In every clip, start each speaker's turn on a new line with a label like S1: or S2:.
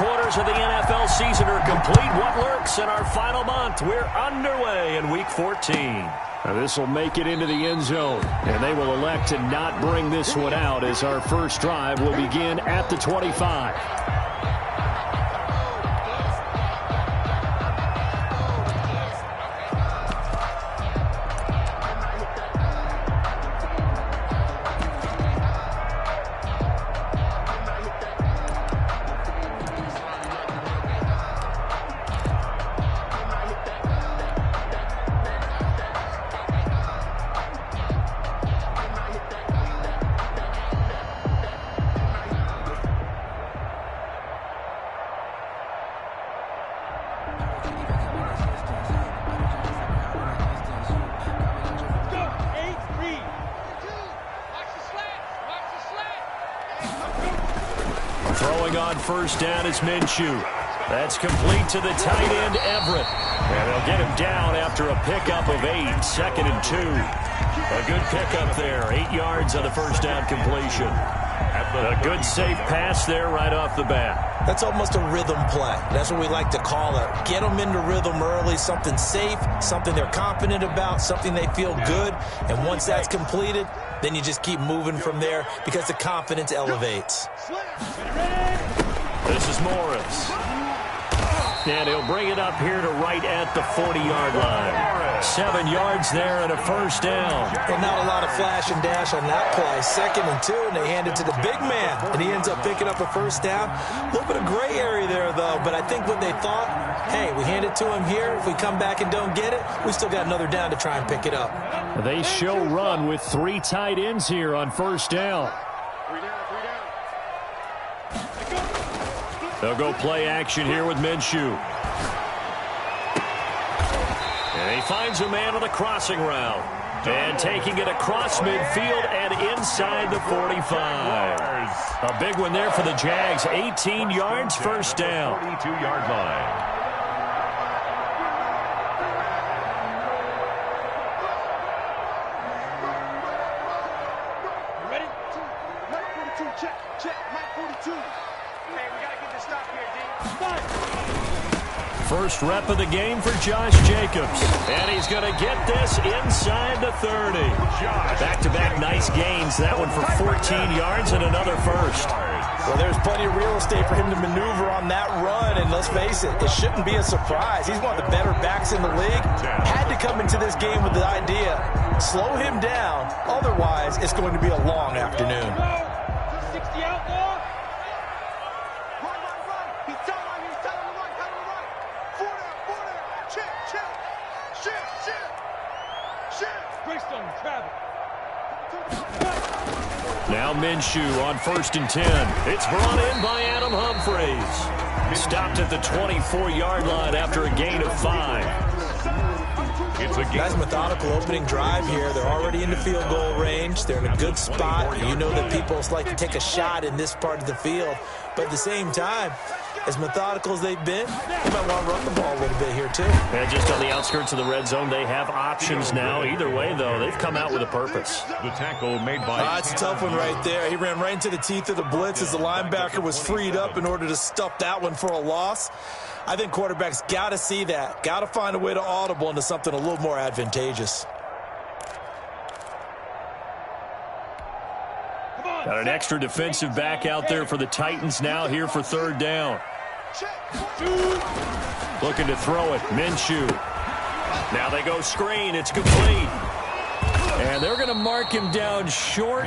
S1: quarters of the NFL season are complete. What lurks in our final month? We're underway in Week 14.
S2: Now this will make it into the end zone, and they will elect to not bring this one out as our first drive will begin at the 25.
S1: Throwing on first down is Minshew. That's complete to the tight end, Everett. And they'll get him down after a pickup of 8, 2nd and 2. A good pickup there, 8 yards on the first down completion. A good safe pass there right off the bat.
S3: That's almost a rhythm play. That's what we like to call it. Get them into rhythm early, something safe, something they're confident about, something they feel good. And once that's completed, then you just keep moving from there because the confidence elevates.
S1: This is Morris. And he'll bring it up here to right at the 40-yard line. 7 yards there and a first down.
S3: Well, not a lot of flash and dash on that play. 2nd and 2, and they hand it to the big man. And he ends up picking up a first down. A little bit of gray area there, though. But I think what they thought, hey, we hand it to him here. If we come back and don't get it, we still got another down to try and pick it up.
S2: They show run with 3 tight ends here on first down.
S1: They'll go play action here with Minshew. And he finds a man on the crossing route. And taking it across midfield and inside the 45. A big one there for the Jags. 18 yards, first down.
S4: 42-yard line.
S1: First rep of the game for Josh Jacobs. And he's going to get this inside the 30. Back-to-back nice gains. That one for 14 yards and another first.
S3: Well, there's plenty of real estate for him to maneuver on that run. And let's face it, it shouldn't be a surprise. He's one of the better backs in the league. Had to come into this game with the idea, slow him down. Otherwise, it's going to be a long afternoon.
S1: Now Minshew on 1st and 10. It's brought in by Adam Humphries. Stopped at the 24-yard line after a gain of 5.
S3: Nice methodical opening drive here. They're already in the field goal range. They're in a good spot. You know that people like to take a shot in this part of the field. But at the same time, as methodical as they've been, you might want to run the ball a little bit here too.
S1: And just on the outskirts of the red zone, they have options now. Either way, though, they've come out with a purpose.
S4: The tackle made by...
S3: It's a tough one right there. He ran right into the teeth of the blitz as the linebacker was freed up in order to stuff that one for a loss. I think quarterbacks got to see that. Got to find a way to audible into something a little more advantageous.
S1: Got an extra defensive back out there for the Titans now here for 3rd down. Looking to throw it. Minshew. Now they go screen. It's complete. And they're going to mark him down short,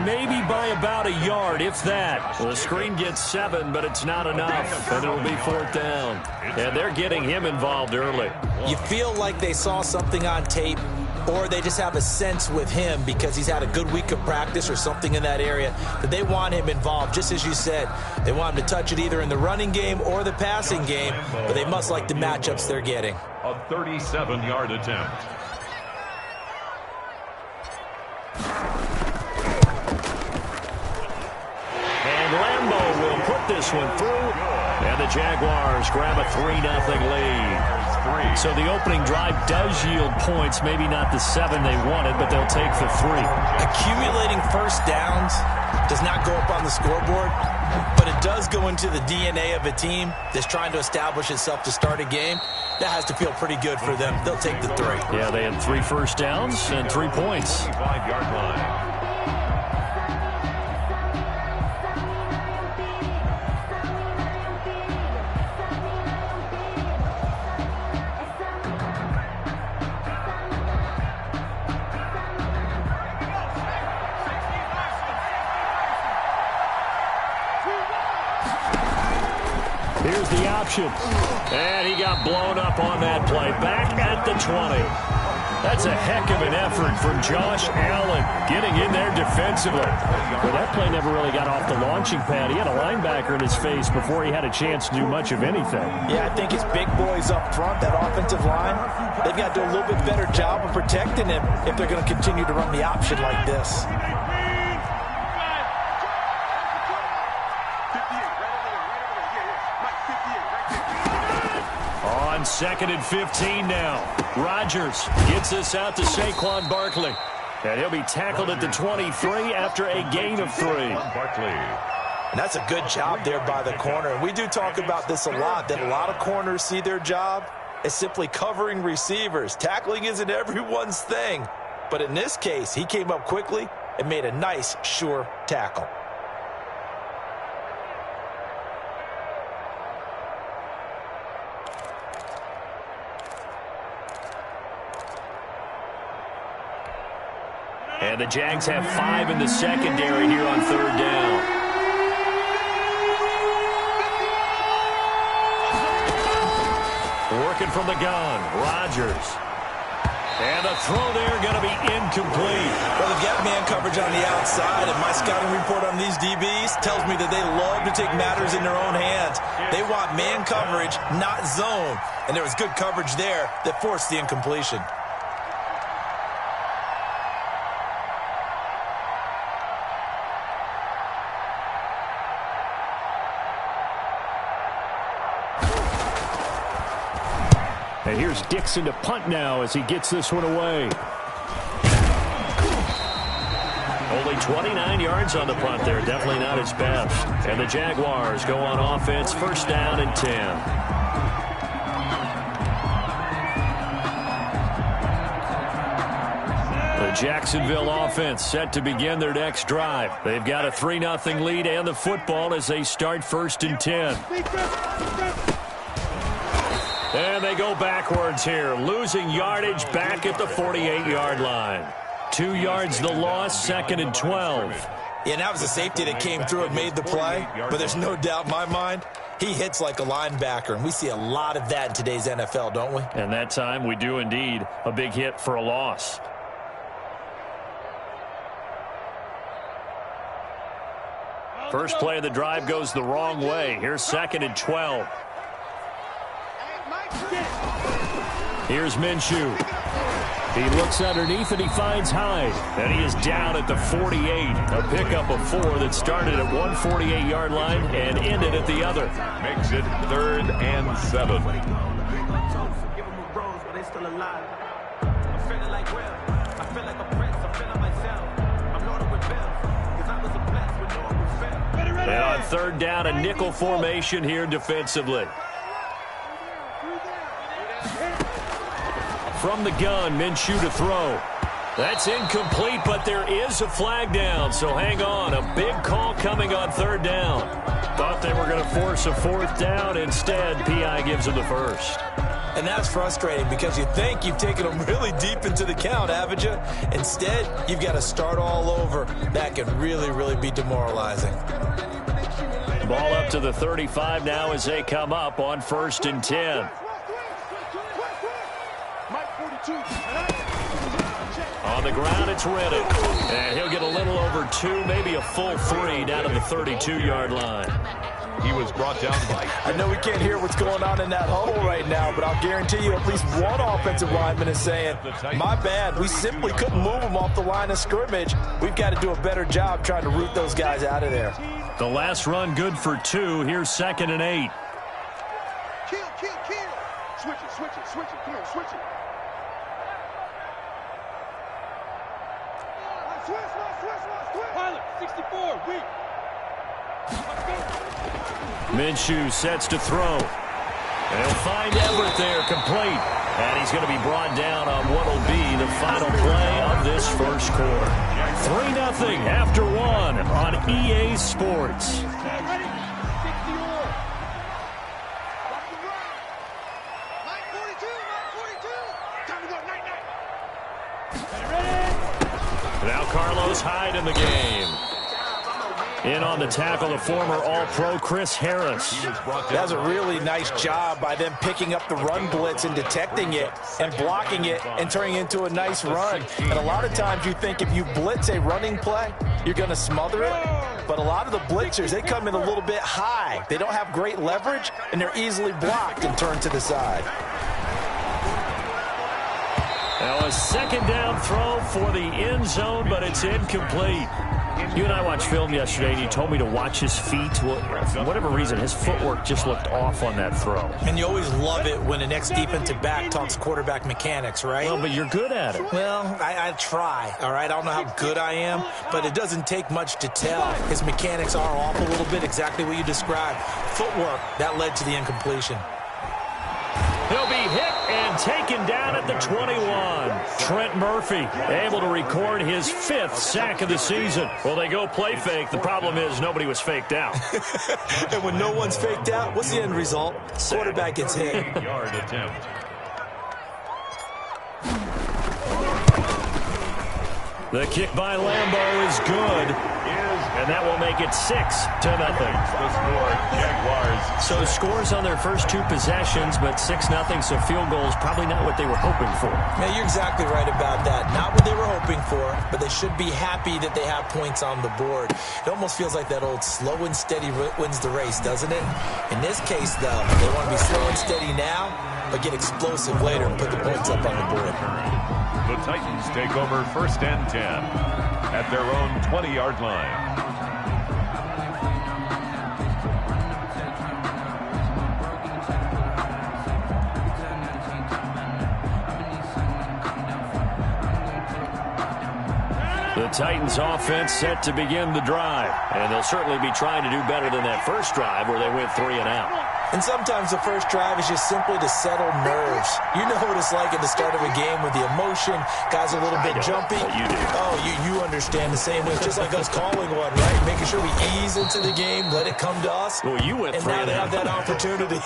S1: maybe by about a yard, if that. Well, the screen gets 7, but it's not enough, and it'll be 4th down. And they're getting him involved early.
S3: You feel like they saw something on tape, or they just have a sense with him because he's had a good week of practice or something in that area that they want him involved. Just as you said, they want him to touch it either in the running game or the passing game, but they must like the matchups they're getting.
S4: A 37-yard attempt.
S1: And Lambeau will put this one through, and the Jaguars grab a 3-0 lead. So the opening drive does yield points, maybe not the 7 they wanted, but they'll take the 3.
S3: Accumulating first downs does not go up on the scoreboard, but it does go into the DNA of a team that's trying to establish itself to start a game. That has to feel pretty good for them. They'll take the 3.
S2: Yeah, they had 3 first downs and 3 points.
S4: 25-yard line.
S2: Here's the option. And he got blown up on that play. Back at the 20. That's a heck of an effort from Josh Allen getting in there defensively. Well, that play never really got off the launching pad. He had a linebacker in his face before he had a chance to do much of anything.
S3: Yeah, I think his big boys up front, that offensive line, they've got to do a little bit better job of protecting him if they're going to continue to run the option like this.
S2: On 2nd and 15 now. Rodgers gets this out to Saquon Barkley. And he'll be tackled at the 23 after a gain of 3.
S4: Barkley.
S3: And that's a good job there by the corner. And we do talk about this a lot, that a lot of corners see their job as simply covering receivers. Tackling isn't everyone's thing. But in this case, he came up quickly and made a nice, sure tackle.
S2: And the Jags have 5 in the secondary here on 3rd down. Working from the gun, Rodgers. And the throw there going to be incomplete.
S3: Well, they've got man coverage on the outside, and my scouting report on these DBs tells me that they love to take matters in their own hands. They want man coverage, not zone. And there was good coverage there that forced the incompletion.
S2: And here's Dixon to punt now as he gets this one away. Only 29 yards on the punt there. Definitely not his best. And the Jaguars go on offense, 1st down and 10. The Jacksonville offense set to begin their next drive. They've got a 3-0 lead and the football as they start 1st and 10. And they go backwards here, losing yardage back at the 48-yard line. 2 yards the loss, 2nd and 12.
S3: Yeah, and that was a safety that came through and made the play, but there's no doubt in my mind, he hits like a linebacker, and we see a lot of that in today's NFL, don't we?
S2: And that time we do indeed a big hit for a loss. First play of the drive goes the wrong way. Here's 2nd and 12. Here's Minshew. He looks underneath and he finds Hyde. And he is down at the 48. A pickup of 4 that started at one 48-yard line and ended at the other.
S4: Makes it 3rd and 7.
S2: And on 3rd down, a nickel formation here defensively. From the gun, Minshew to throw. That's incomplete, but there is a flag down, so hang on. A big call coming on 3rd down. Thought they were going to force a 4th down. Instead, P.I. gives them the 1st.
S3: And that's frustrating because you think you've taken them really deep into the count, haven't you? Instead, you've got to start all over. That can really, really be demoralizing.
S2: Ball up to the 35 now as they come up on 1st and 10. On the ground, it's Reddick. And he'll get a little over 2, maybe a full 3 down to the 32-yard line.
S4: He was brought down by...
S3: I know we can't hear what's going on in that huddle right now, but I'll guarantee you at least one offensive lineman is saying, my bad, we simply couldn't move them off the line of scrimmage. We've got to do a better job trying to root those guys out of there.
S2: The last run good for 2. Here's 2nd and 8.
S5: Kill. Switch it. Come on, switch it. Switch. Pilot, 64, weak.
S2: Minshew sets to throw. And he'll find Everett there, complete. And he's going to be brought down on what will be the final play of this first quarter. 3-0 after 1 on EA Sports. Now Carlos Hyde in the game. In on the tackle, the former All-Pro Chris Harris.
S3: That was a really nice job by them picking up the run blitz and detecting it and blocking it and turning it into a nice run. And a lot of times you think if you blitz a running play, you're going to smother it. But a lot of the blitzers, they come in a little bit high. They don't have great leverage, and they're easily blocked and turned to the side.
S2: Now a second down throw for the end zone, but it's incomplete. You and I watched film yesterday, and you told me to watch his feet. Well, for whatever reason, his footwork just looked off on that throw.
S3: And you always love it when the next defensive back talks quarterback mechanics, right?
S2: Well, but you're good at it.
S3: Well, I try, all right? I don't know how good I am, but it doesn't take much to tell. His mechanics are off a little bit, exactly what you described. Footwork, that led to the incompletion.
S2: He'll be hit and taken down at the 21. Trent Murphy able to record his 5th sack of the season. Well, they go play fake. The problem is nobody was faked out.
S3: And when no one's faked out, what's the end result? Quarterback gets hit.
S4: 8-yard attempt.
S2: The kick by Lambeau is good. And that will make it 6-0.
S4: The score, Jaguars.
S2: So scores on their first 2 possessions, but 6-0, so field goals probably not what they were hoping for.
S3: Yeah, you're exactly right about that. Not what they were hoping for, but they should be happy that they have points on the board. It almost feels like that old slow and steady wins the race, doesn't it? In this case, though, they want to be slow and steady now, but get explosive later and put the points up on the board.
S4: The Titans take over 1st and 10 at their own 20-yard line.
S2: The Titans offense set to begin the drive, and they'll certainly be trying to do better than that first drive where they went 3 and out.
S3: And sometimes the first drive is just simply to settle nerves. You know what it's like at the start of a game with the emotion. Guys are a little bit jumpy.
S2: You do.
S3: Oh, you understand the same way. It's just like us calling one, right? Making sure we ease into the game, let it come to us.
S2: Well, you went 3
S3: and now
S2: and
S3: they
S2: out.
S3: have that opportunity.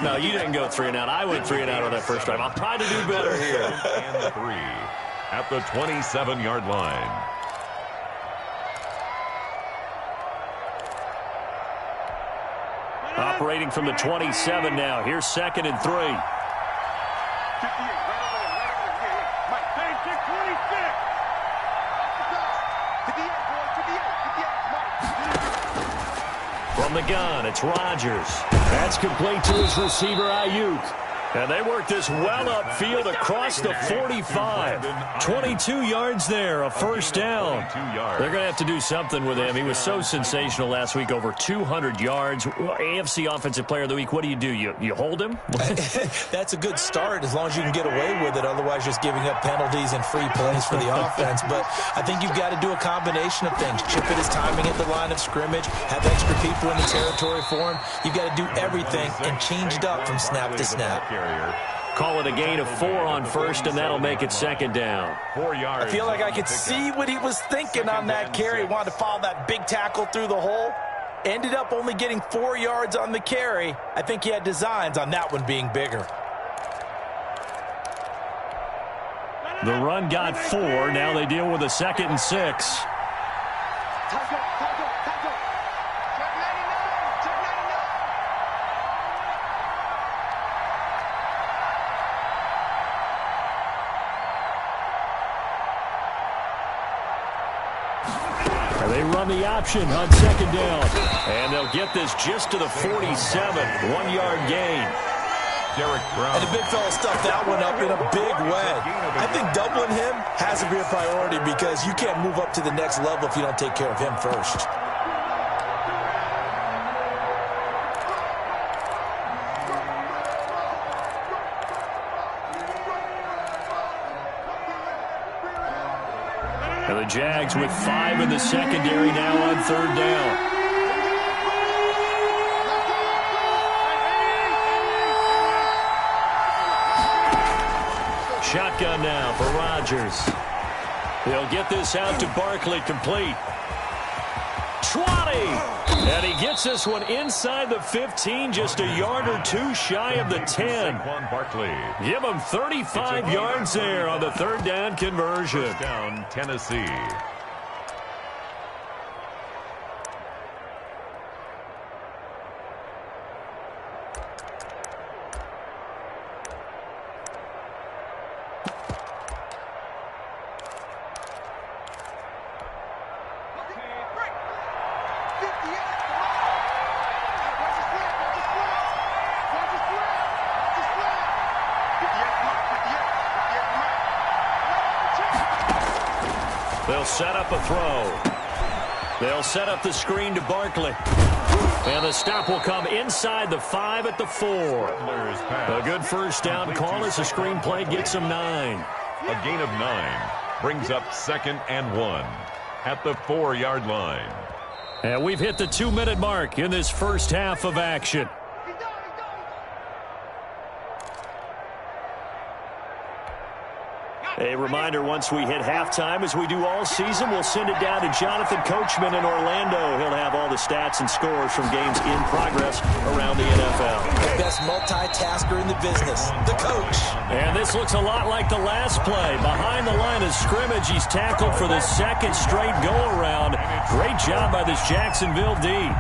S2: No, you didn't go 3 and out. I went 3 and out on that first drive. I'll try to do better here.
S4: And 3 at the 27-yard line.
S2: Operating from the 27 now. Here's 2nd and 3.
S5: 58, right over there. Mike, 26. 58, Mike.
S2: From the gun, it's Rodgers. That's complete to his receiver, Ayuk. And they work this well upfield across the 45. 22 yards there, a first down. They're going to have to do something with him. He was so sensational last week, over 200 yards. AFC Offensive Player of the Week, what do? You hold him?
S3: That's a good start as long as you can get away with it. Otherwise, just giving up penalties and free plays for the offense. But I think you've got to do a combination of things. Chip at his timing at the line of scrimmage, have extra people in the territory for him. You've got to do everything and changed up from snap to snap.
S2: Call it a gain of 4 on first, and that'll make it 2nd down.
S4: 4 yards.
S3: I feel like I could see what he was thinking on that carry. He wanted to follow that big tackle through the hole. Ended up only getting 4 yards on the carry. I think he had designs on that one being bigger.
S2: The run got 4. Now they deal with a 2nd and 6. They run the option on 2nd down. And they'll get this just to the 47. 1-yard gain.
S4: Derek Brown.
S3: And the big fella stuffed that one up in a big way. I think doubling him has to be a priority because you can't move up to the next level if you don't take care of him first.
S1: And the Jags with 5 in the secondary now on third down. Shotgun now for Rodgers. He'll get this out to Barkley, complete. 20! And he gets this one inside the 15, just a yard or two shy of the 10.
S4: Barkley.
S1: Give him 35 yards there on the third down conversion.
S4: First down, Tennessee.
S1: They'll set up a throw. They'll set up the screen to Barkley. And the stop will come inside the 5 at the 4. A good first down call as the screenplay gets him 9.
S4: A gain of 9 brings up 2nd and 1 at the 4-yard line.
S1: And we've hit the 2-minute mark in this first half of action. A reminder, once we hit halftime, as we do all season, we'll send it down to Jonathan Coachman in Orlando. He'll have all the stats and scores from games in progress around the NFL.
S3: The best multitasker in the business, the coach.
S1: And this looks a lot like the last play. Behind the line of scrimmage, he's tackled for the second straight go-around. Great job by this Jacksonville D.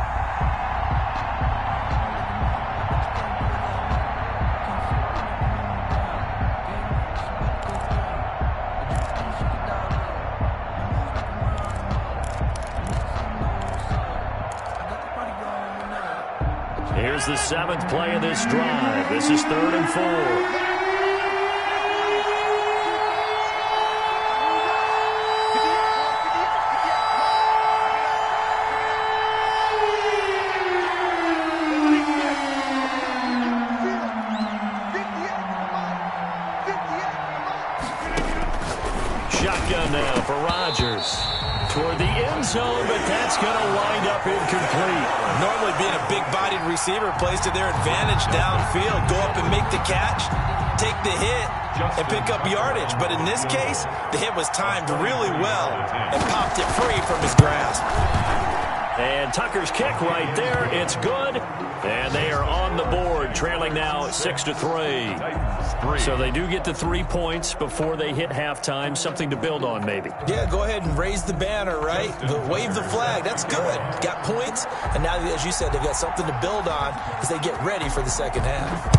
S1: Here's the 7th play of this drive. This is 3rd and 4. Shotgun now for Rodgers. Toward the end zone, but that's going to wind up incomplete.
S3: Normally being a big-bodied receiver plays to their advantage downfield. Go up and make the catch, take the hit, and pick up yardage. But in this case, the hit was timed really well and popped it free from his grasp.
S1: And Tucker's kick right there. It's good. And they are on the board, trailing now 6-3. So they do get the 3 points before they hit halftime. Something to build on, maybe.
S3: Yeah, go ahead and raise the banner, right? Wave the flag. That's good. Got points. And now, as you said, they've got something to build on as they get ready for the second half.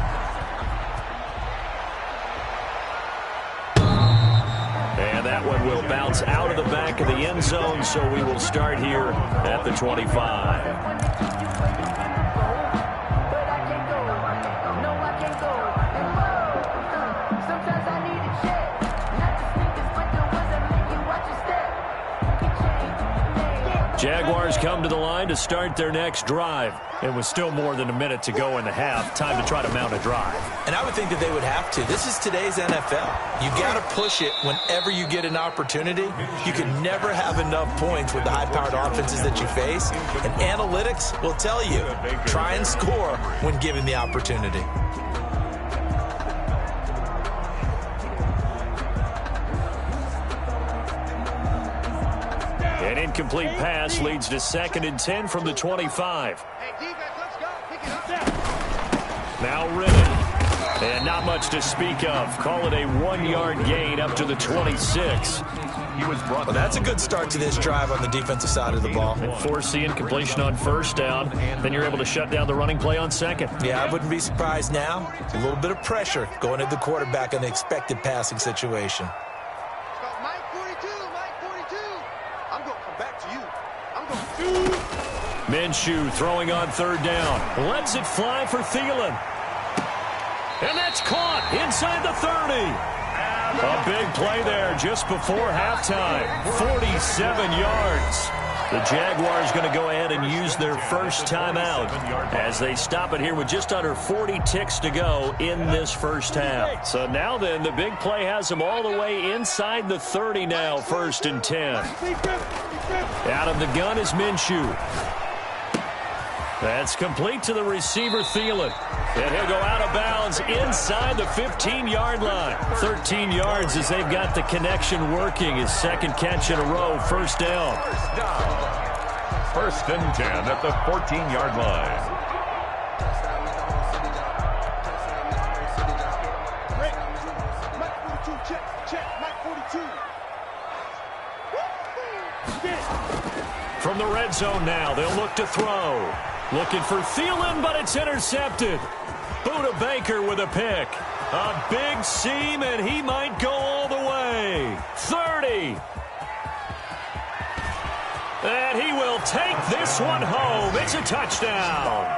S1: And that one will bounce out of the back of the end zone, so we will start here at the 25. Jaguars come to the line to start their next drive. It was still more than a minute to go in the half. Time to try to mount a drive.
S3: And I would think that they would have to. This is today's NFL. You got to push it whenever you get an opportunity. You can never have enough points with the high-powered offenses that you face. And analytics will tell you, try and score when given the opportunity.
S1: An incomplete pass leads to 2nd and 10 from the 25. Now Ridden. And not much to speak of. Call it a 1-yard gain up to the 26.
S3: Well, that's a good start to this drive on the defensive side of the ball.
S1: And force the incompletion on first down. Then you're able to shut down the running play on 2nd.
S3: Yeah, I wouldn't be surprised now. A little bit of pressure going at the quarterback in the expected passing situation.
S1: Minshew throwing on 3rd down. Lets it fly for Thielen. And that's caught inside the 30. A big play there just before halftime. 47 yards. The Jaguars going to go ahead and use their first timeout as they stop it here with just under 40 ticks to go in this first half. So now then, the big play has them all the way inside the 30 now, 1st and 10. Out of the gun is Minshew. That's complete to the receiver, Thielen. And he'll go out of bounds inside the 15-yard line. 13 yards as they've got the connection working. His second catch in a row, 1st down.
S4: 1st and 10 at the 14-yard line.
S5: Mike 42, check, Mike 42.
S1: From the red zone now, they'll look to throw. Looking for Thielen, but it's intercepted. Buda Baker with a pick. A big seam, and he might go all the way. 30. And he will take this one home. It's a touchdown.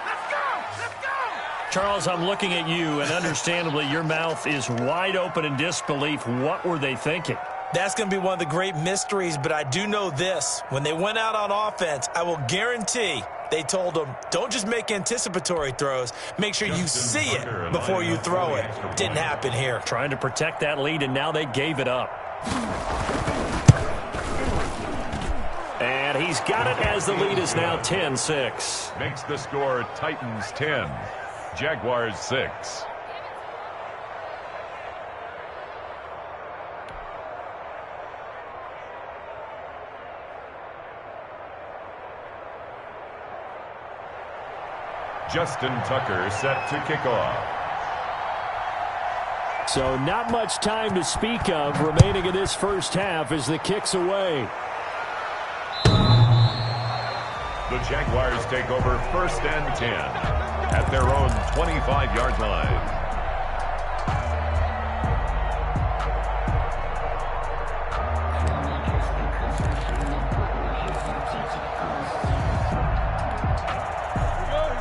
S5: Let's go!
S1: Charles, I'm looking at you, and understandably, your mouth is wide open in disbelief. What were they thinking?
S3: That's going to be one of the great mysteries, but I do know this. When they went out on offense, I will guarantee they told them, don't just make anticipatory throws. Make sure you see it before you throw it. Didn't happen here.
S1: Trying to protect that lead, and now they gave it up. And he's got it as the lead is now 10-6.
S4: Makes the score Titans 10, Jaguars 6. Justin Tucker set to kick off.
S1: So not much time to speak of remaining in this first half as the kick's away.
S4: The Jaguars take over 1st and 10 at their own 25-yard line.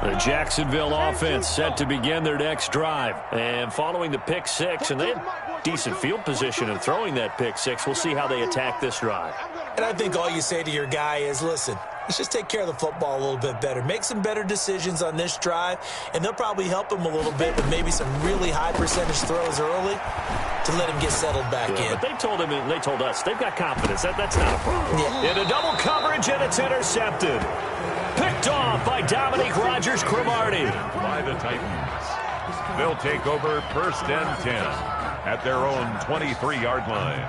S1: The Jacksonville offense set to begin their next drive. And following the pick six, and they had decent field position in throwing that pick six. We'll see how they attack this drive.
S3: And I think all you say to your guy is, listen, let's just take care of the football a little bit better. Make some better decisions on this drive, and they'll probably help him a little bit with maybe some really high percentage throws early to let him get settled back in.
S1: But they told him, and they told us, they've got confidence. That's not a problem.
S3: Yeah.
S1: In a double coverage, and it's intercepted. Picked off by Dominique Rodgers-Cromartie.
S4: By the Titans. They'll take over 1st and 10 at their own 23-yard line.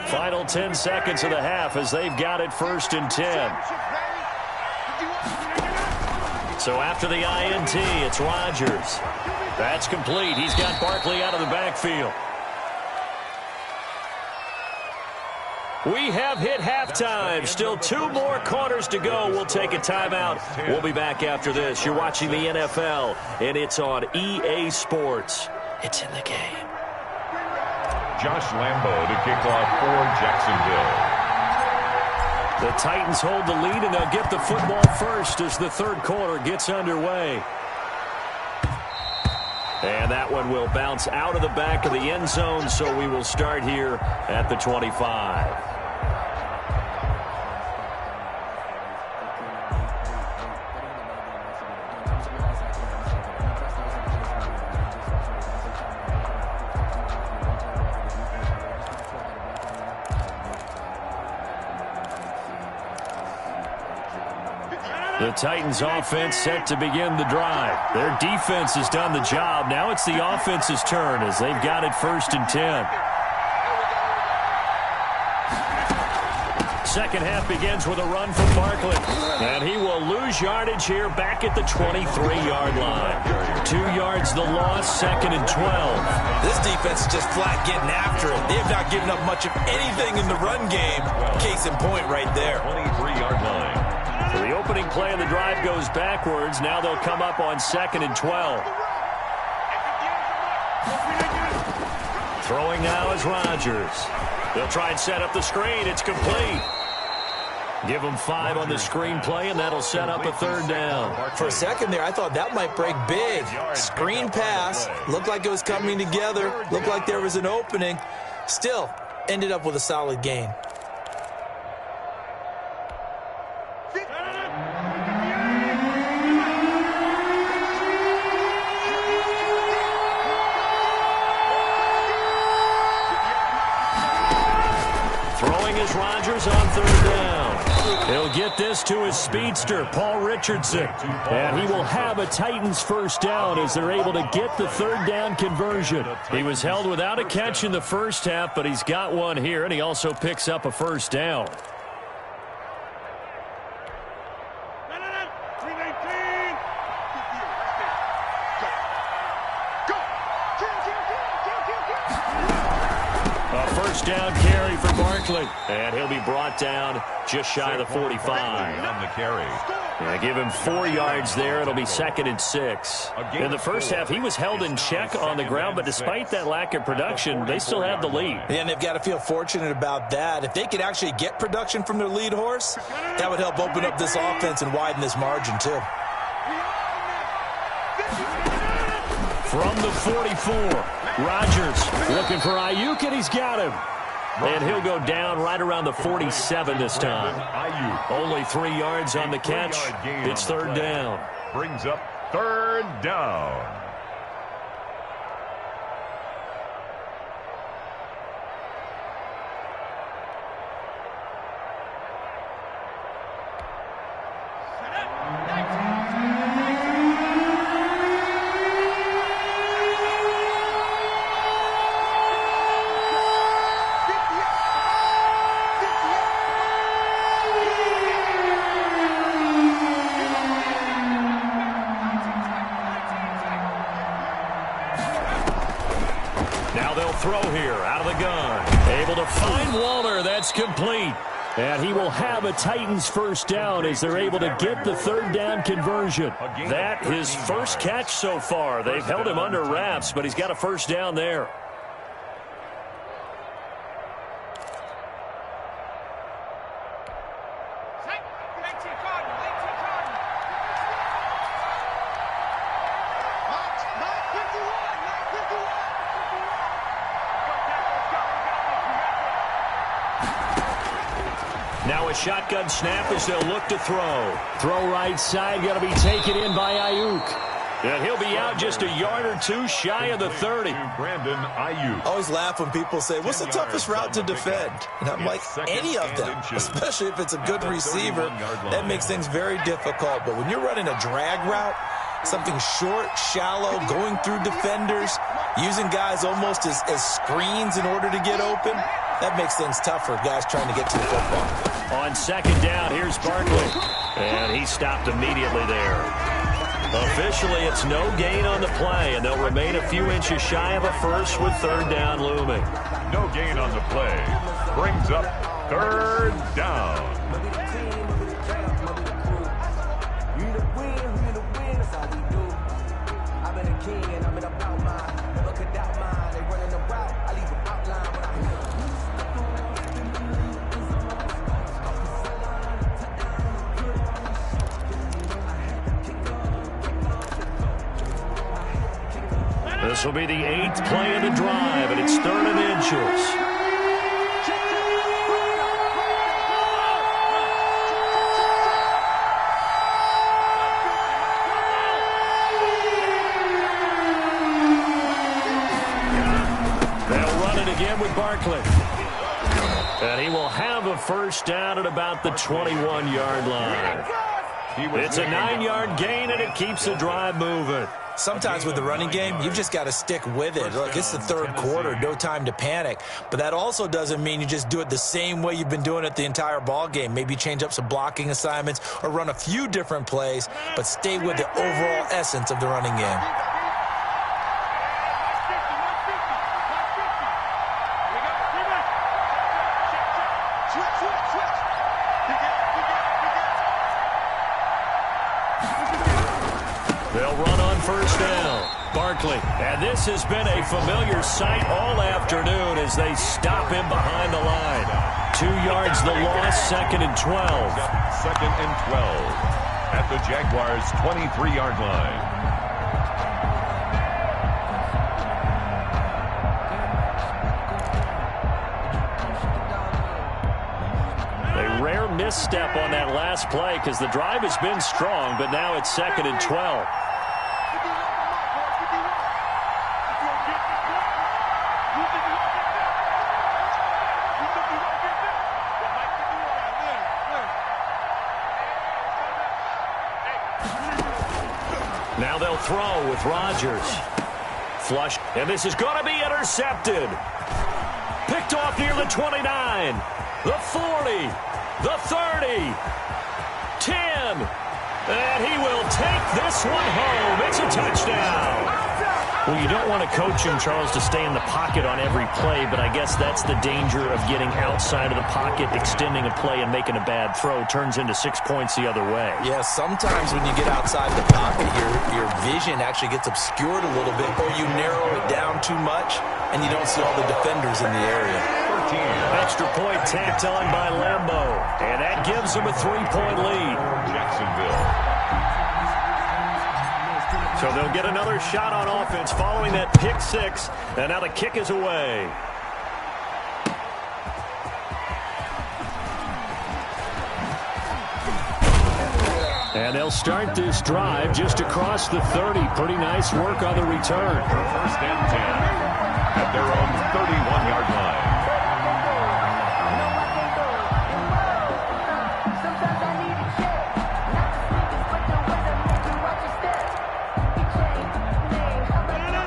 S1: Final 10 seconds of the half as they've got it 1st and 10. So after the INT, it's Rodgers. That's complete. He's got Barkley out of the backfield. We have hit halftime. Still 2 more quarters to go. We'll take a timeout. We'll be back after this. You're watching the NFL, and it's on EA Sports. It's in the game.
S4: Josh Lambo to kick off for Jacksonville.
S1: The Titans hold the lead, and they'll get the football first as the third quarter gets underway. And that one will bounce out of the back of the end zone, so we will start here at the 25. The Titans offense set to begin the drive. Their defense has done the job. Now it's the offense's turn as they've got it 1st and 10. Second half begins with a run from Barkley. And he will lose yardage here back at the 23-yard line. 2 yards the loss, 2nd and 12.
S3: This defense is just flat getting after it. They have not given up much of anything in the run game. Case in point right there.
S4: 23-yard line.
S1: So the opening play of the drive goes backwards. Now they'll come up on 2nd and 12. Throwing now is Rodgers. They'll try and set up the screen. It's complete. Give them 5 on the screen play, and that'll set up a 3rd down.
S3: For a second there, I thought that might break big. Screen pass. Looked like it was coming together. Looked like there was an opening. Still, ended up with a solid gain.
S1: Throwing is Rodgers on third down. He'll get this to his speedster, Paul Richardson. And he will have a Titans first down as they're able to get the third down conversion. He was held without a catch in the first half, but he's got one here, and he also picks up a first down. Down carry for Barkley, and he'll be brought down just shy of the 45.
S4: On the carry.
S1: Yeah, give him 4 yards there. It'll be 2nd and 6. In the first half, he was held in check on the ground, but despite that lack of production, they still have the lead.
S3: Yeah, and they've got to feel fortunate about that. If they could actually get production from their lead horse, that would help open up this offense and widen this margin, too.
S1: From the 44, Rodgers looking for Ayuk, and he's got him. And he'll go down right around the 47 this time. Only 3 yards on the catch. It's third down.
S4: Brings up third down.
S1: Throw here out of the gun. Able to find Waller. That's complete. And he will have a Titans first down as they're able to get the third down conversion. That his first catch so far. They've held him under wraps, but he's got a first down there. Now a shotgun snap as they'll look to throw. Throw right side, got to be taken in by Ayuk. And he'll be out just a yard or two shy of the 30.
S4: Brandon Ayuk.
S3: I always laugh when people say, what's the toughest route to defend? And I'm like, any of them, especially if it's a good receiver. That makes things very difficult. But when you're running a drag route, something short, shallow, going through defenders, using guys almost as screens in order to get open, that makes things tough for guys trying to get to the football.
S1: On second down, here's Barkley. And he stopped immediately there. Officially, it's no gain on the play, and they'll remain a few inches shy of a first with third down looming.
S4: No gain on the play. Brings up third down.
S1: This will be the 8th play of the drive, and it's 3rd and inches. They'll run it again with Barkley. And he will have a first down at about the 21-yard line. It's a 9-yard gain, and it keeps the drive moving.
S3: Sometimes with the running game, you've just got to stick with it. Look, it's the third quarter, no time to panic. But that also doesn't mean you just do it the same way you've been doing it the entire ball game. Maybe change up some blocking assignments or run a few different plays, but stay with the overall essence of the running game.
S1: They'll run on first down. Barkley. And this has been a familiar sight all afternoon as they stop him behind the line. 2 yards the loss, 2nd and 12.
S4: 2nd and 12 at the Jaguars' 23-yard line.
S2: misstep on that last play because the drive has been strong, but now it's 2nd and 12. Now they'll throw with Rodgers. Flush, and this is going to be intercepted. Picked off near the 29, the 40, the 30, 10. And he will take this one home. It's a touchdown. Well, you don't want to coach him, Charles, to stay in the pocket on every play, but I guess that's the danger of getting outside of the pocket, extending a play, and making a bad throw. Turns into 6 points the other way.
S3: Yeah, sometimes when you get outside the pocket, your vision actually gets obscured a little bit, or you narrow it down too much, and you don't see all the defenders in the area.
S2: Extra point tacked on by Lambeau, and that gives him a 3-point lead.
S4: Jacksonville.
S2: So they'll get another shot on offense following that pick six, and now the kick is away. And they'll start this drive just across the 30. Pretty nice work on the return.
S4: 1st and 10 at their own 31-yard line.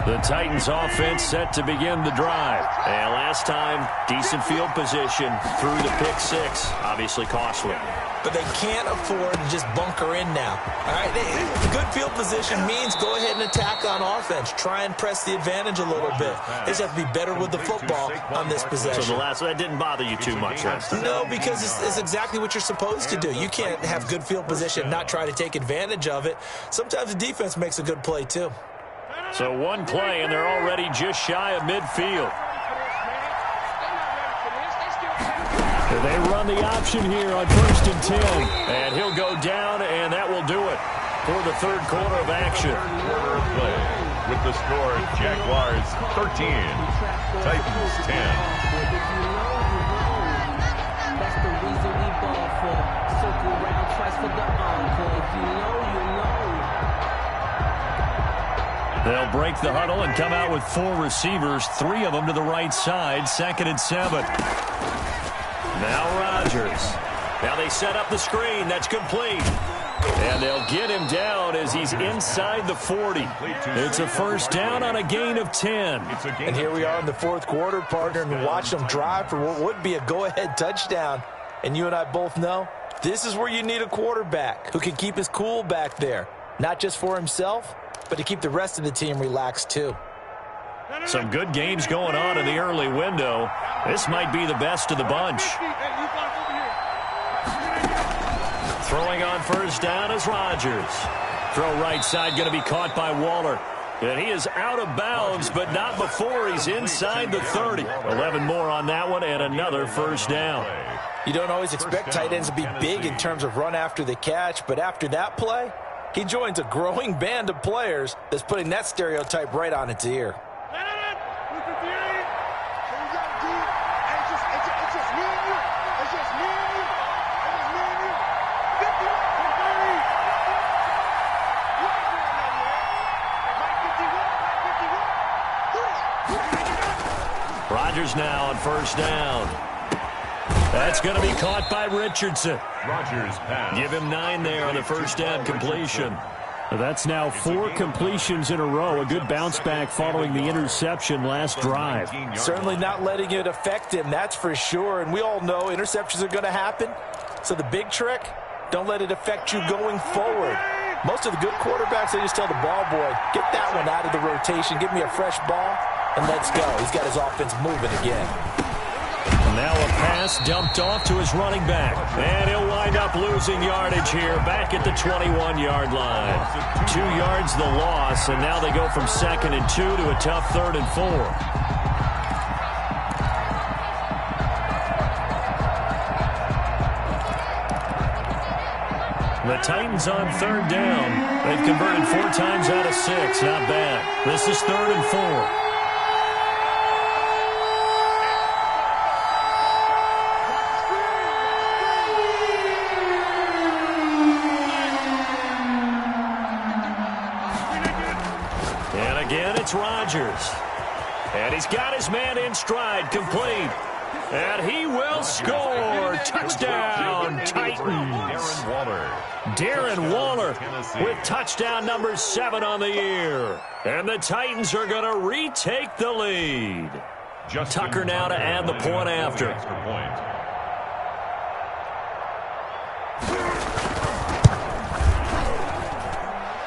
S2: The Titans offense set to begin the drive. And last time, decent field position through the pick six. Obviously costly.
S3: But they can't afford to just bunker in now. All right, good field position means go ahead and attack on offense. Try and press the advantage a little bit. They just have to be better with the football on this possession.
S2: So that didn't bother you too much last time?
S3: No, because it's exactly what you're supposed to do. You can't have good field position and not try to take advantage of it. Sometimes the defense makes a good play, too.
S2: So one play, and they're already just shy of midfield. They run the option here on 1st and 10. And he'll go down, and that will do it for the third quarter of action.
S4: Quarter of play with the score, Jaguars 13, Titans 10.
S6: That's the reason we ball for. Circle round twice for the encore. If you know, you know.
S2: They'll break the huddle and come out with 4 receivers, 3 of them to the right side, 2nd and 7. Now Rodgers. Now they set up the screen. That's complete. And they'll get him down as he's inside the 40. It's a first down on a gain of 10.
S3: And here we are in the fourth quarter, partner, and watch them drive for what would be a go-ahead touchdown. And you and I both know this is where you need a quarterback who can keep his cool back there. Not just for himself, but to keep the rest of the team relaxed too.
S2: Some good games going on in the early window. This might be the best of the bunch. Throwing on first down is Rodgers. Throw right side going to be caught by Waller. And he is out of bounds, but not before he's inside the 30. 11 more on that one and another first down.
S3: You don't always expect tight ends to be big in terms of run after the catch, but after that play, he joins a growing band of players that's putting that stereotype right on its ear.
S2: Rodgers now on first down. That's going to be caught by Richardson.
S4: Rodgers pass.
S2: Give him 9 there on the first down completion. That's now 4 completions in a row. A good bounce back following the interception last drive.
S3: Certainly not letting it affect him, that's for sure. And we all know interceptions are going to happen. So the big trick, don't let it affect you going forward. Most of the good quarterbacks, they just tell the ball boy, get that one out of the rotation, give me a fresh ball, and let's go. He's got his offense moving again.
S2: Now a pass dumped off to his running back. And he'll wind up losing yardage here back at the 21-yard line. 2 yards the loss, and now they go from 2nd and 2 to a tough 3rd and 4. The Titans on 3rd down. They've converted 4 times out of 6. Not bad. This is 3rd and 4.
S1: it's Rodgers. And he's got his man in stride, complete. And he will score. Touchdown, Titans. Darren Waller with touchdown number 7 on the year. And the Titans are going to retake the lead. Tucker now to add the point after.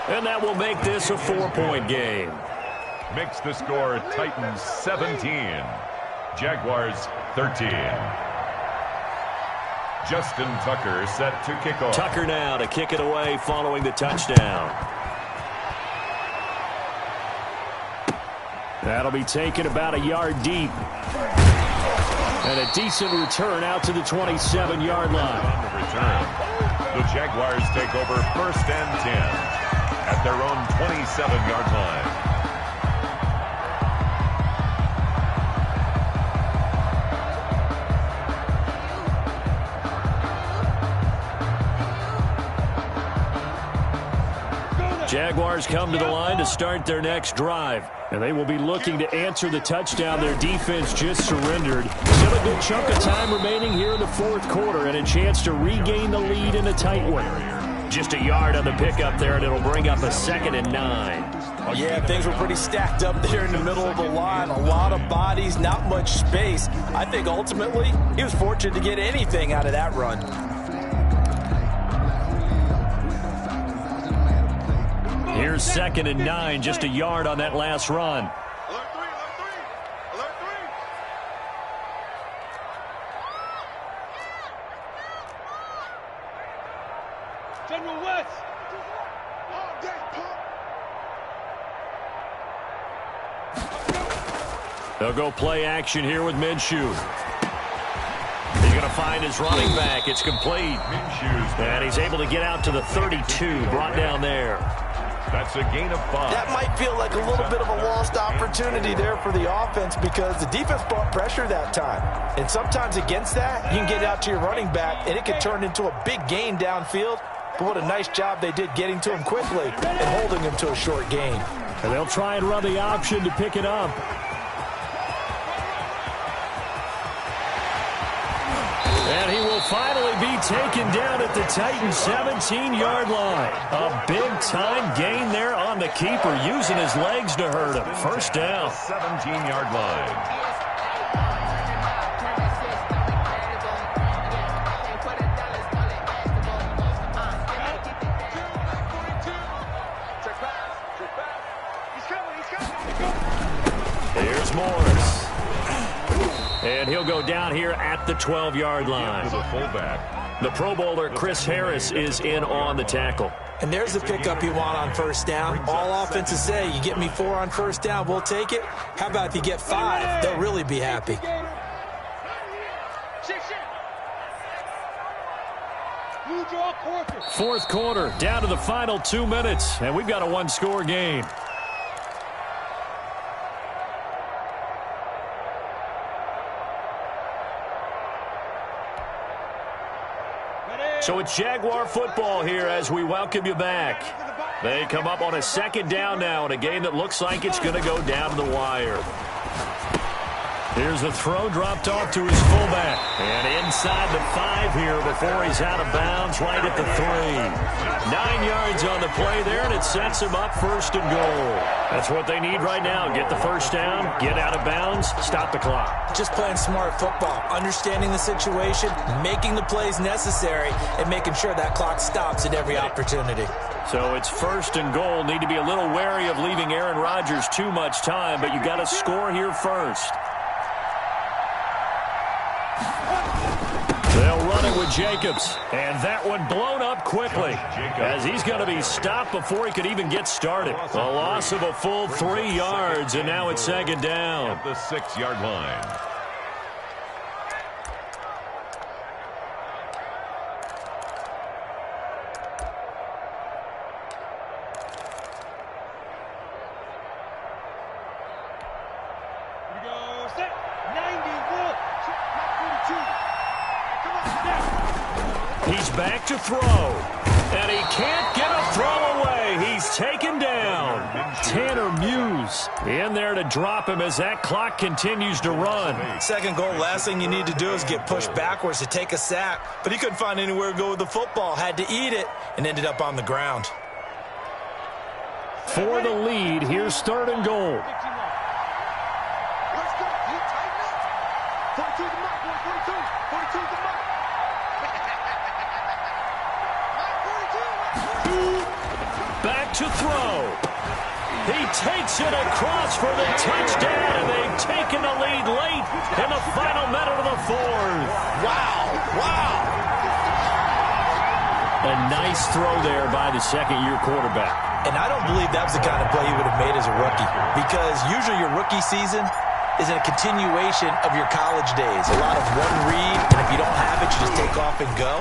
S1: And that will make this a 4-point game.
S4: Makes the score Titans 17, Jaguars 13. Justin Tucker set to kick off.
S1: Tucker now to kick it away following the touchdown. That'll be taken about a yard deep. And a decent return out to the 27-yard line.
S4: On the return, the Jaguars take over 1st and 10 at their own 27-yard line.
S1: Jaguars come to the line to start their next drive. And they will be looking to answer the touchdown their defense just surrendered. Still a good chunk of time remaining here in the 4th quarter and a chance to regain the lead in a tight one. Just a yard on the pickup there, and it'll bring up a 2nd and 9.
S3: Yeah, things were pretty stacked up there in the middle of the line. A lot of bodies, not much space. I think ultimately he was fortunate to get anything out of that run.
S1: Here's 2nd and 9, just a yard on that last run.
S5: Alert 3, alert 3, alert 3. General West. All day, pump.
S1: They'll go play action here with Minshew. He's going to find his running back. It's complete. And he's able to get out to the 32, brought down there.
S4: That's a gain of 5.
S3: That might feel like a little bit of a lost opportunity there for the offense because the defense brought pressure that time. And sometimes against that, you can get out to your running back, and it can turn into a big gain downfield. But what a nice job they did getting to him quickly and holding him to a short gain.
S1: And they'll try and run the option to pick it up. And he will finally be taken down at the Titans' 17-yard line. A big-time gain there on the keeper, using his legs to hurt him. First down.
S4: 17-yard line.
S1: Here's Morris. And he'll go down here at the 12-yard line.
S4: The fullback.
S1: The Pro Bowler Chris Harris is in on the tackle.
S3: And there's the pickup you want on 1st down. All offenses say, you get me 4 on 1st down, we'll take it. How about if you get 5? They'll really be happy.
S1: Fourth quarter, down to the final 2 minutes, and we've got a 1-score game. So it's Jaguar football here as we welcome you back. They come up on a 2nd down now in a game that looks like it's going to go down to the wire. Here's the throw dropped off to his fullback. And inside the 5 here before he's out of bounds right at the 3. 9 yards on the play there, and it sets him up 1st and goal. That's what they need right now. Get the 1st down, get out of bounds, stop the clock.
S3: Just playing smart football, understanding the situation, making the plays necessary, and making sure that clock stops at every opportunity.
S1: So it's 1st and goal. Need to be a little wary of leaving Aaron Rodgers too much time, but you got to score here first. They'll run it with Jacobs, and that one blown up quickly as he's going to be stopped before he could even get started. A loss of a full 3 yards, and now it's 2nd down.
S4: At the 6-yard line.
S1: He's back to throw, and he can't get a throw away. He's taken down. Tanner Muse
S2: goes. In there to drop him as that clock continues to run.
S3: Second goal, last thing you need to do is get pushed backwards to take a sack. But he couldn't find anywhere to go with the football. Had to eat it and ended up on the ground.
S2: For the lead, here's third and goal.
S5: Let's go. You tighten up. 42 the mark, boy. 42. 42 the mark.
S2: Back to throw. He takes it across for the touchdown, and they've taken the lead late in the final minute of the fourth.
S3: Wow. Wow.
S2: A nice throw there by the second-year quarterback.
S3: And I don't believe that was the kind of play he would have made as a rookie, because usually your rookie season is a continuation of your college days. A lot of one read, and if you don't have it, you just take off and go.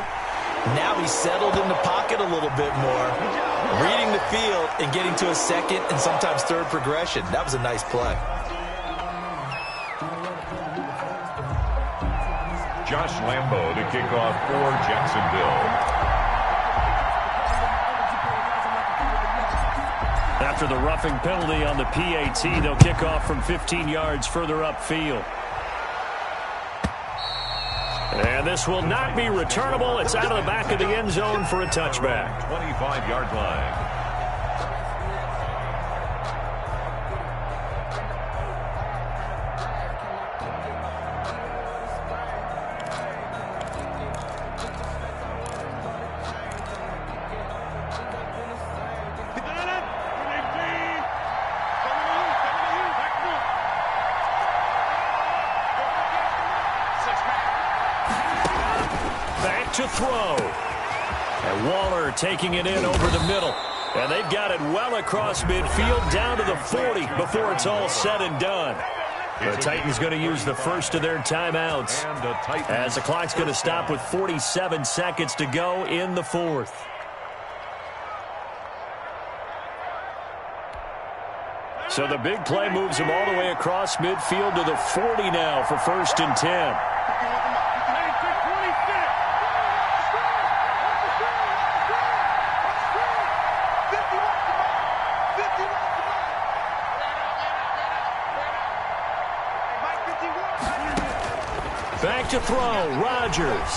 S3: Now he's settled in the pocket a little bit more, reading the field and getting to a second and sometimes third progression. That was a nice play.
S4: Josh Lambo to kick off for Jacksonville.
S2: After the roughing penalty on the PAT, they'll kick off from 15 yards further upfield. And this will not be returnable. It's out of the back of the end zone for a touchback.
S4: 25-yard line.
S2: To throw. And Waller taking it in over the middle. And they've got it well across midfield down to the 40 before it's all said and done. The Titans going to use the first of their timeouts as the clock's going to stop with 47 seconds to go in the fourth. So the big play moves them all the way across midfield to the 40 now for 1st and 10. Back to throw, Rodgers.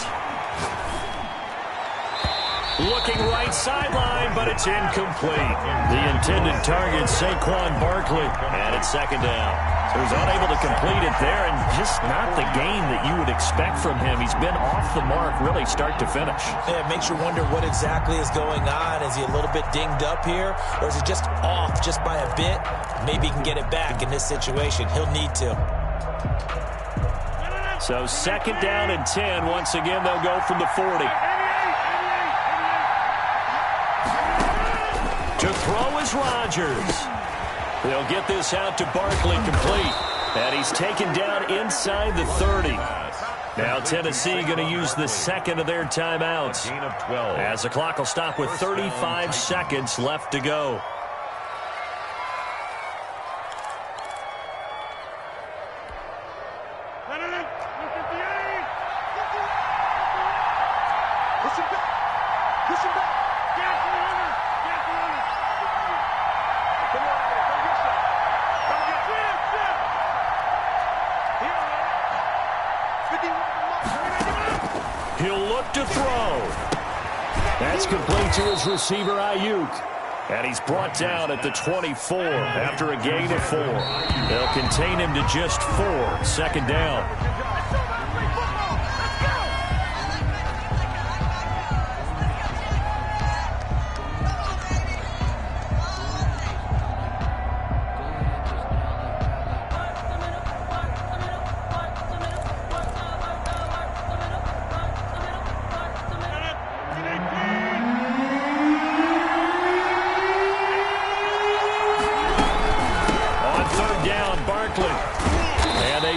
S2: Looking right sideline, but it's incomplete. The intended target, Saquon Barkley, and it's second down. So he's unable to complete it there, and just not the game that you would expect from him. He's been off the mark really start to finish.
S3: Yeah, it makes you wonder what exactly is going on. Is he a little bit dinged up here, or is he just off just by a bit? Maybe he can get it back in this situation. He'll need to.
S2: So second down and 10. Once again, they'll go from the 40. To throw is Rodgers. They'll get this out to Barkley complete. And he's taken down inside the 30. Now Tennessee going to use the second of their timeouts. As the clock will stop with 35 seconds left to go. He'll look to throw. That's complete to his receiver, Ayuk. And he's brought down at the 24 after a gain of 4. They'll contain him to just 4. Second down.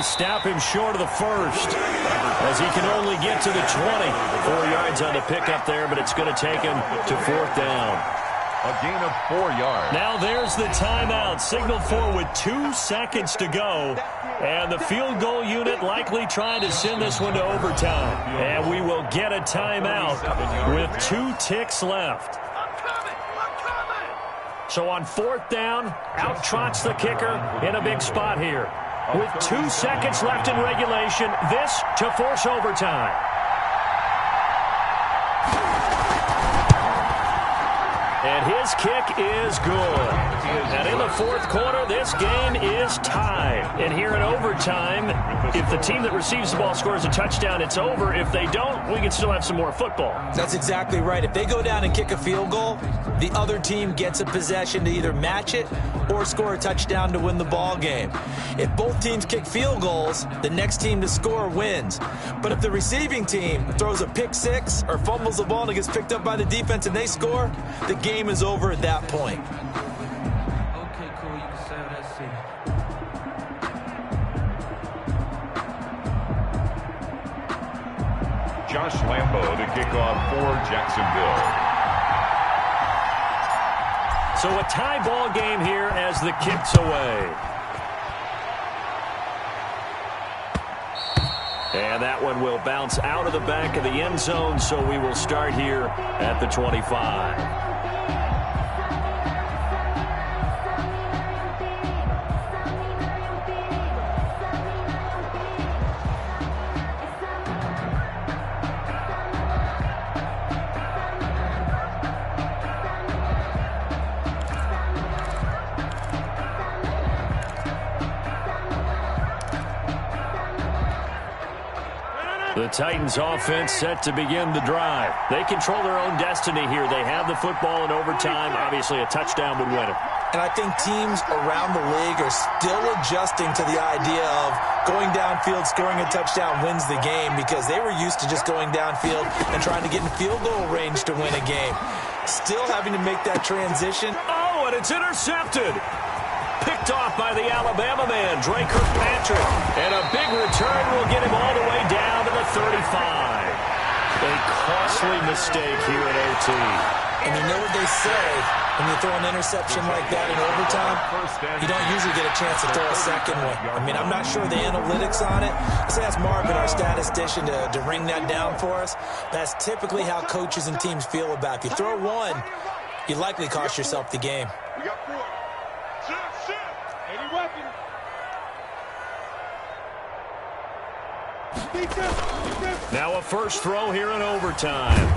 S2: Stop him short of the first as he can only get to the 20. 4 yards on the pickup there, but it's going to take him to 4th down.
S4: A gain of 4 yards.
S2: Now there's the timeout. Signal for with 2 seconds to go. And the field goal unit likely trying to send this one to overtime. And we will get a timeout with 2 ticks left. So on 4th down, out trots the kicker in a big spot here. With 2 seconds left in regulation, this to force overtime. And his kick is good. And in the 4th quarter, this game is tied. And here in overtime, if the team that receives the ball scores a touchdown, it's over. If they don't, we can still have some more football.
S3: That's exactly right. If they go down and kick a field goal, the other team gets a possession to either match it or score a touchdown to win the ball game. If both teams kick field goals, the next team to score wins. But if the receiving team throws a pick six or fumbles the ball and it gets picked up by the defense and they score, the game is over at that point.
S6: Okay, cool. You can sell that seat.
S4: Josh Lambo to kick off for Jacksonville.
S2: So a tie ball game here as the kick's away. And that one will bounce out of the back of the end zone, so we will start here at the 25. The Titans offense set to begin the drive. They control their own destiny here. They have the football in overtime. Obviously, a touchdown would win it.
S3: And I think teams around the league are still adjusting to the idea of going downfield, scoring a touchdown wins the game, because they were used to just going downfield and trying to get in field goal range to win a game. Still having to make that transition.
S2: Oh, and it's intercepted. Picked off by the Alabama man, Dre Kirkpatrick. And a big return will get him all the way down to the 35. A costly mistake here at OT.
S3: And you know what they say, when you throw an interception like that in overtime, you don't usually get a chance to throw a second one. I mean, I'm not sure the analytics on it. Let's ask Marvin, our statistician, to ring that down for us. That's typically how coaches and teams feel about it. If you throw one, you likely cost yourself the game.
S5: We got 4. Any weapon.
S2: Now a first throw here in overtime.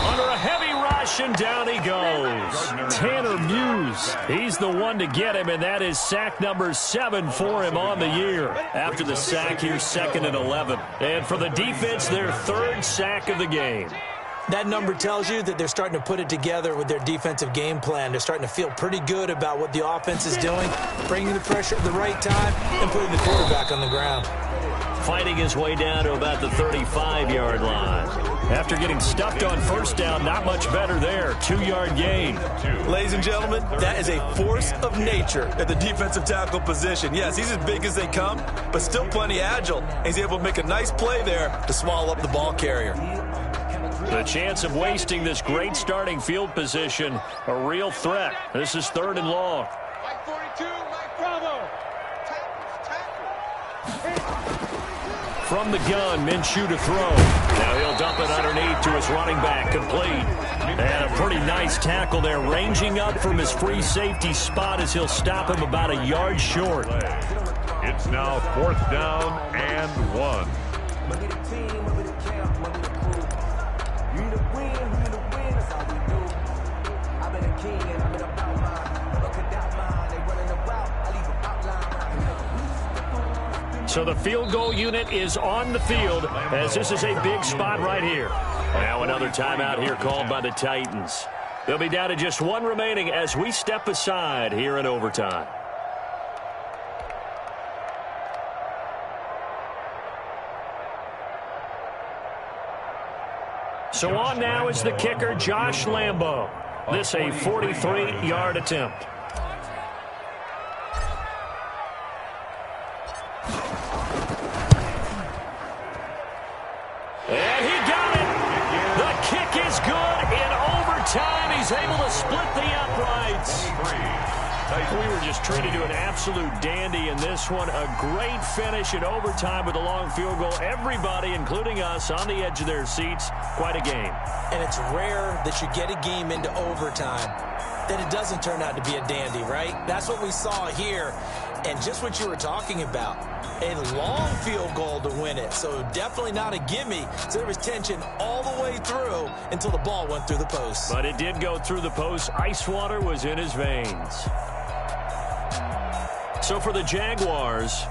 S2: Under a heavy rush, and down he goes. Tanner Muse, he's the one to get him, and that is sack number 7 for him on the year. After the sack, here's 2nd and 11. And for the defense, their 3rd sack of the game.
S3: That number tells you that they're starting to put it together with their defensive game plan. They're starting to feel pretty good about what the offense is doing, bringing the pressure at the right time, and putting the quarterback on the ground.
S2: Fighting his way down to about the 35-yard line. After getting stuffed on first down, not much better there. 2-yard gain.
S3: Ladies and gentlemen, that is a force of nature at the defensive tackle position. Yes, he's as big as they come, but still plenty agile. He's able to make a nice play there to swallow up the ball carrier.
S2: The chance of wasting this great starting field position, a real threat. This is 3rd and long.
S5: Mike 42, Mike Bravo. Tackle.
S2: From the gun, Minshew to throw. Now he'll dump it underneath to his running back, complete. And a pretty nice tackle there, ranging up from his free safety spot as he'll stop him about a yard short.
S4: It's now 4th down and 1.
S2: So the field goal unit is on the field as this is a big spot right here. Now another timeout here called by the Titans. They'll be down to just 1 remaining as we step aside here in overtime. So on now is the kicker, Josh Lambo. This a 43-yard attempt. And he got it. The kick is good in overtime. He's able to split the uprights. We were just treated to an absolute dandy in this one. A great finish in overtime with a long field goal. Everybody, including us, on the edge of their seats. Quite a game.
S3: And it's rare that you get a game into overtime then it doesn't turn out to be a dandy, right? That's what we saw here. And just what you were talking about, a long field goal to win it. So definitely not a gimme. So there was tension all the way through until the ball went through the post.
S2: But it did go through the post. Ice water was in his veins. So for the Jaguars,